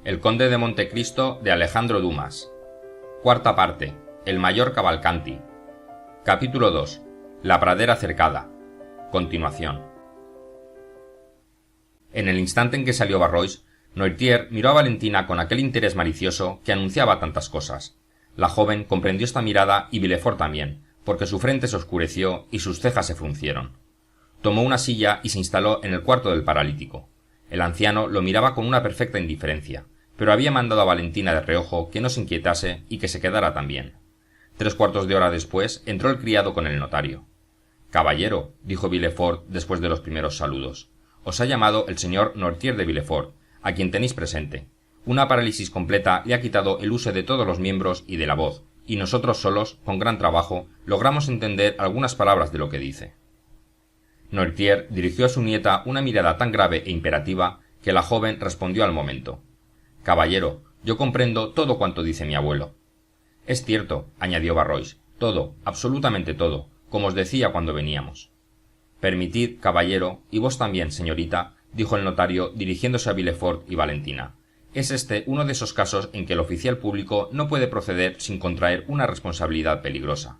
El conde de Montecristo de Alejandro Dumas. Cuarta parte. El mayor Cavalcanti. Capítulo 2. La pradera cercada. Continuación. En el instante en que salió Barrois, Noirtier miró a Valentina con aquel interés malicioso que anunciaba tantas cosas. La joven comprendió esta mirada y Villefort también, porque su frente se oscureció y sus cejas se fruncieron. Tomó una silla y se instaló en el cuarto del paralítico. El anciano lo miraba con una perfecta indiferencia, pero había mandado a Valentina de reojo que no se inquietase y que se quedara también. 3/4 de hora después entró el criado con el notario. «Caballero», dijo Villefort después de los primeros saludos, «os ha llamado el señor Noirtier de Villefort, a quien tenéis presente. Una parálisis completa le ha quitado el uso de todos los miembros y de la voz, y nosotros solos, con gran trabajo, logramos entender algunas palabras de lo que dice». Noirtier dirigió a su nieta una mirada tan grave e imperativa que la joven respondió al momento: «Caballero, yo comprendo todo cuanto dice mi abuelo». «Es cierto», añadió Barrois, «todo, absolutamente todo, como os decía cuando veníamos». «Permitid, caballero, y vos también, señorita», dijo el notario dirigiéndose a Villefort y Valentina. «Es este uno de esos casos en que el oficial público no puede proceder sin contraer una responsabilidad peligrosa.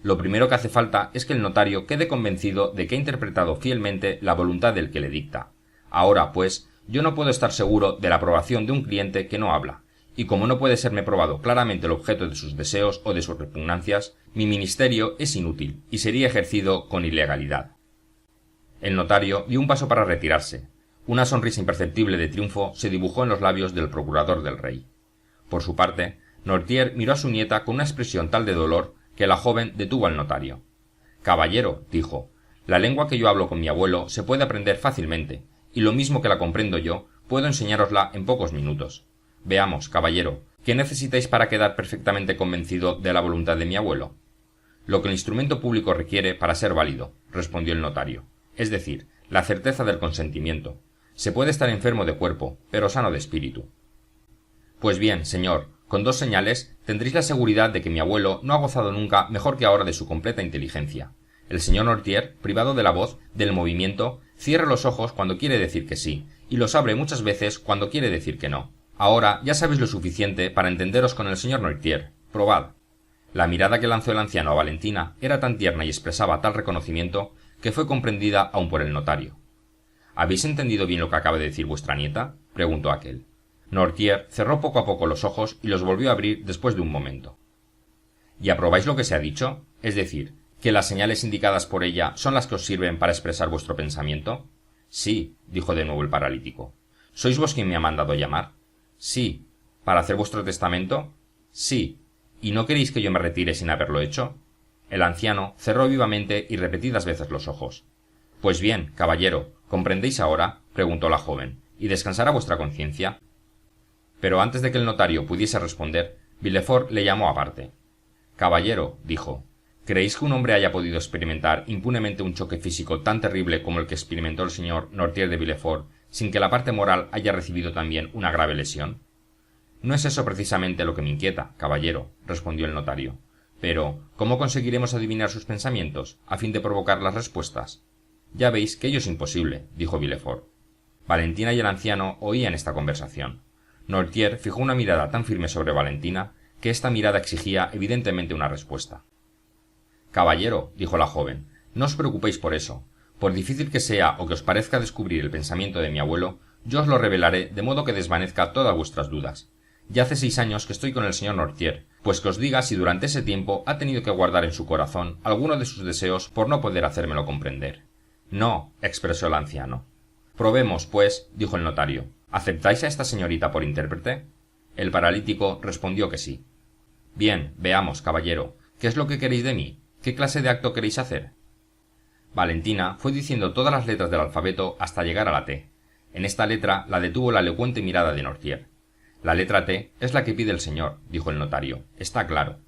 Lo primero que hace falta es que el notario quede convencido de que ha interpretado fielmente la voluntad del que le dicta. Ahora, pues, yo no puedo estar seguro de la aprobación de un cliente que no habla, y como no puede serme probado claramente el objeto de sus deseos o de sus repugnancias, mi ministerio es inútil y sería ejercido con ilegalidad». El notario dio un paso para retirarse. Una sonrisa imperceptible de triunfo se dibujó en los labios del procurador del rey. Por su parte, Noirtier miró a su nieta con una expresión tal de dolor que la joven detuvo al notario. «Caballero», dijo, «la lengua que yo hablo con mi abuelo se puede aprender fácilmente, y lo mismo que la comprendo yo, puedo enseñárosla en pocos minutos. Veamos, caballero, ¿qué necesitáis para quedar perfectamente convencido de la voluntad de mi abuelo?» «Lo que el instrumento público requiere para ser válido», respondió el notario, «es decir, la certeza del consentimiento. Se puede estar enfermo de cuerpo, pero sano de espíritu». «Pues bien, señor, con 2 señales tendréis la seguridad de que mi abuelo no ha gozado nunca mejor que ahora de su completa inteligencia. El señor Noirtier, privado de la voz, del movimiento, cierra los ojos cuando quiere decir que sí, y los abre muchas veces cuando quiere decir que no. Ahora ya sabéis lo suficiente para entenderos con el señor Noirtier. Probad». La mirada que lanzó el anciano a Valentina era tan tierna y expresaba tal reconocimiento que fue comprendida aun por el notario. «¿Habéis entendido bien lo que acaba de decir vuestra nieta?», preguntó aquel. Noirtier cerró poco a poco los ojos y los volvió a abrir después de un momento. «¿Y aprobáis lo que se ha dicho? Es decir, que las señales indicadas por ella son las que os sirven para expresar vuestro pensamiento?» «Sí», dijo de nuevo el paralítico. «¿Sois vos quien me ha mandado llamar?» «Sí». «¿Para hacer vuestro testamento?» «Sí». «¿Y no queréis que yo me retire sin haberlo hecho?» El anciano cerró vivamente y repetidas veces los ojos. «Pues bien, caballero, ¿comprendéis ahora?», preguntó la joven, «y descansará vuestra conciencia». Pero antes de que el notario pudiese responder, Villefort le llamó aparte. «Caballero», dijo, «¿creéis que un hombre haya podido experimentar impunemente un choque físico tan terrible como el que experimentó el señor Noirtier de Villefort, sin que la parte moral haya recibido también una grave lesión?» «No es eso precisamente lo que me inquieta, caballero», respondió el notario. «Pero, ¿cómo conseguiremos adivinar sus pensamientos, a fin de provocar las respuestas?» «Ya veis que ello es imposible», dijo Villefort. Valentina y el anciano oían esta conversación. Noirtier fijó una mirada tan firme sobre Valentina que esta mirada exigía evidentemente una respuesta. «Caballero», dijo la joven, «no os preocupéis por eso. Por difícil que sea o que os parezca descubrir el pensamiento de mi abuelo, yo os lo revelaré de modo que desvanezca todas vuestras dudas. Ya hace 6 años que estoy con el señor Noirtier, pues que os diga si durante ese tiempo ha tenido que guardar en su corazón alguno de sus deseos por no poder hacérmelo comprender». «No», expresó el anciano. «Probemos, pues», dijo el notario. «¿Aceptáis a esta señorita por intérprete?» El paralítico respondió que sí. «Bien, veamos, caballero, ¿qué es lo que queréis de mí? ¿Qué clase de acto queréis hacer?» Valentina fue diciendo todas las letras del alfabeto hasta llegar a la T. En esta letra la detuvo la elocuente mirada de Noirtier. «La letra T es la que pide el señor», dijo el notario. «Está claro».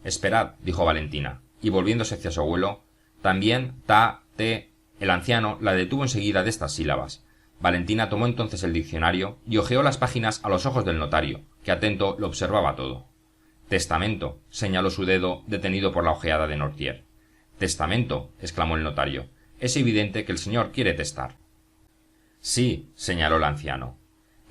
«Esperad», dijo Valentina, y volviéndose hacia su abuelo, «también ta, te». El anciano la detuvo enseguida de estas sílabas. Valentina tomó entonces el diccionario y hojeó las páginas a los ojos del notario, que atento lo observaba todo. «Testamento», señaló su dedo, detenido por la ojeada de Noirtier. «Testamento», exclamó el notario. «Es evidente que el señor quiere testar». «Sí», señaló el anciano.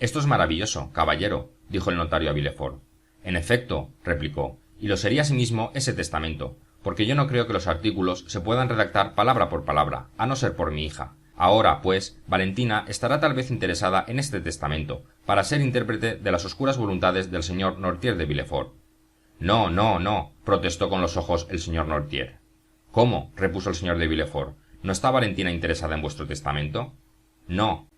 Esto es maravilloso, caballero, dijo el notario a Villefort. En efecto, replicó, y lo sería asimismo ese testamento, porque yo no creo que los artículos se puedan redactar palabra por palabra, a no ser por mi hija. Ahora, pues, Valentina estará tal vez interesada en este testamento, para ser intérprete de las oscuras voluntades del señor Noirtier de Villefort. No, no, no, protestó con los ojos el señor Noirtier. ¿Cómo? Repuso el señor de Villefort. ¿No está Valentina interesada en vuestro testamento? No.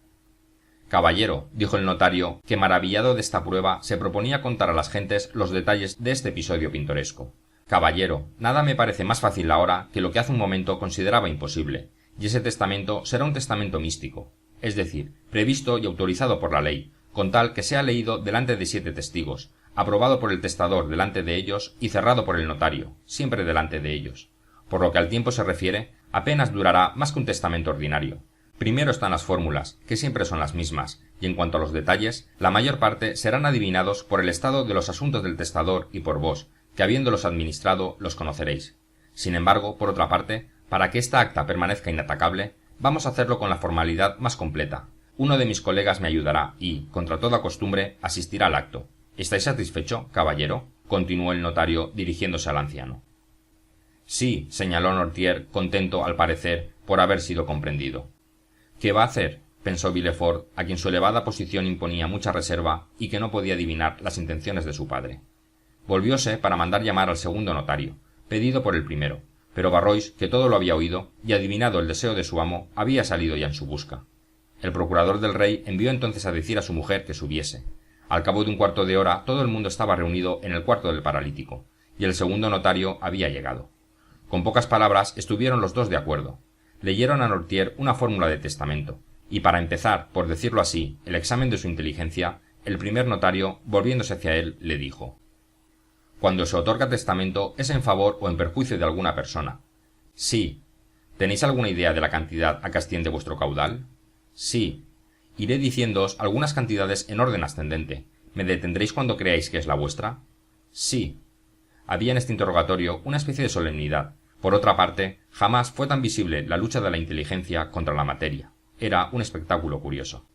Caballero, dijo el notario, que maravillado de esta prueba se proponía contar a las gentes los detalles de este episodio pintoresco. Caballero, nada me parece más fácil ahora que lo que hace un momento consideraba imposible, y ese testamento será un testamento místico, es decir, previsto y autorizado por la ley, con tal que sea leído delante de 7 testigos, aprobado por el testador delante de ellos y cerrado por el notario, siempre delante de ellos. Por lo que al tiempo se refiere, apenas durará más que un testamento ordinario. Primero están las fórmulas, que siempre son las mismas, y en cuanto a los detalles, la mayor parte serán adivinados por el estado de los asuntos del testador y por vos, que habiéndolos administrado los conoceréis. Sin embargo, por otra parte, para que esta acta permanezca inatacable, vamos a hacerlo con la formalidad más completa. Uno de mis colegas me ayudará y, contra toda costumbre, asistirá al acto. ¿Estáis satisfecho, caballero?, continuó el notario dirigiéndose al anciano. Sí, señaló Noirtier, contento, al parecer, por haber sido comprendido. ¿Qué va a hacer?, pensó Villefort, a quien su elevada posición imponía mucha reserva y que no podía adivinar las intenciones de su padre. Volvióse para mandar llamar al segundo notario, pedido por el primero, pero Barrois, que todo lo había oído y adivinado el deseo de su amo, había salido ya en su busca. El procurador del rey envió entonces a decir a su mujer que subiese. Al cabo de un cuarto de hora todo el mundo estaba reunido en el cuarto del paralítico, y el segundo notario había llegado. Con pocas palabras estuvieron los dos de acuerdo. Leyeron a Noirtier una fórmula de testamento, y para empezar, por decirlo así, el examen de su inteligencia, el primer notario, volviéndose hacia él, le dijo: «Cuando se otorga testamento, ¿es en favor o en perjuicio de alguna persona?» «Sí». «¿Tenéis alguna idea de la cantidad a que asciende vuestro caudal?» «Sí». «Iré diciéndoos algunas cantidades en orden ascendente. ¿Me detendréis cuando creáis que es la vuestra?» «Sí». Había en este interrogatorio una especie de solemnidad. Por otra parte, jamás fue tan visible la lucha de la inteligencia contra la materia. Era un espectáculo curioso.